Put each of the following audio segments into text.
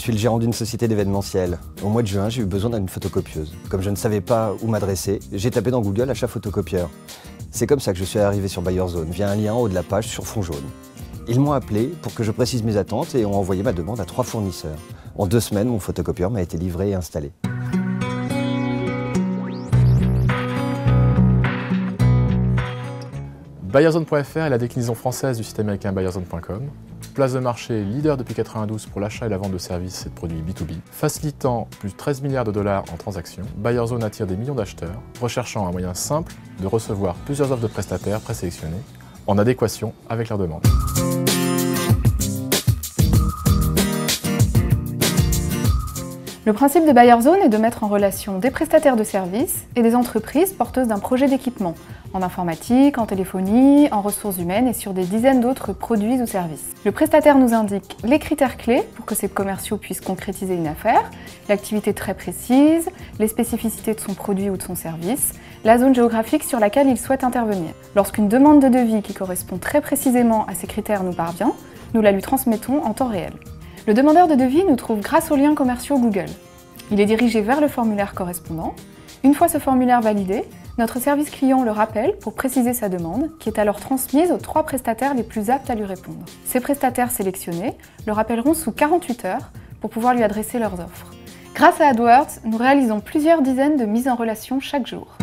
suis le gérant d'une société d'événementiel. Au mois de juin, j'ai eu besoin d'une photocopieuse. Comme je ne savais pas où m'adresser, j'ai tapé dans Google achat photocopieur. C'est comme ça que je suis arrivé sur BuyerZone, via un lien en haut de la page sur fond jaune. Ils m'ont appelé pour que je précise mes attentes et ont envoyé ma demande à 3 fournisseurs. En 2 semaines, mon photocopieur m'a été livré et installé. BuyerZone.fr est la déclinaison française du site américain BuyerZone.com. Place de marché leader depuis 1992 pour l'achat et la vente de services et de produits B2B. Facilitant plus de 13 milliards de dollars en transactions, BuyerZone attire des millions d'acheteurs, recherchant un moyen simple de recevoir plusieurs offres de prestataires présélectionnés en adéquation avec leurs demandes. Le principe de BuyerZone est de mettre en relation des prestataires de services et des entreprises porteuses d'un projet d'équipement, en informatique, en téléphonie, en ressources humaines et sur des dizaines d'autres produits ou services. Le prestataire nous indique les critères clés pour que ces commerciaux puissent concrétiser une affaire, l'activité très précise, les spécificités de son produit ou de son service, la zone géographique sur laquelle il souhaite intervenir. Lorsqu'une demande de devis qui correspond très précisément à ces critères nous parvient, nous la lui transmettons en temps réel. Le demandeur de devis nous trouve grâce aux liens commerciaux Google. Il est dirigé vers le formulaire correspondant. Une fois ce formulaire validé, notre service client le rappelle pour préciser sa demande, qui est alors transmise aux 3 prestataires les plus aptes à lui répondre. Ces prestataires sélectionnés le rappelleront sous 48 heures pour pouvoir lui adresser leurs offres. Grâce à AdWords, nous réalisons plusieurs dizaines de mises en relation chaque jour.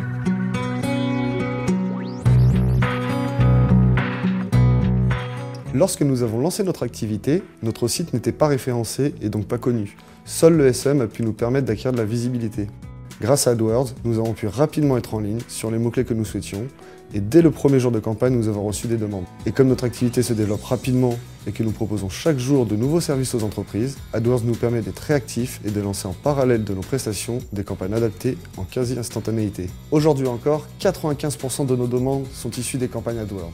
Lorsque nous avons lancé notre activité, notre site n'était pas référencé et donc pas connu. Seul le SEM a pu nous permettre d'acquérir de la visibilité. Grâce à AdWords, nous avons pu rapidement être en ligne sur les mots-clés que nous souhaitions et dès le premier jour de campagne, nous avons reçu des demandes. Et comme notre activité se développe rapidement et que nous proposons chaque jour de nouveaux services aux entreprises, AdWords nous permet d'être réactifs et de lancer en parallèle de nos prestations des campagnes adaptées en quasi-instantanéité. Aujourd'hui encore, 95% de nos demandes sont issues des campagnes AdWords.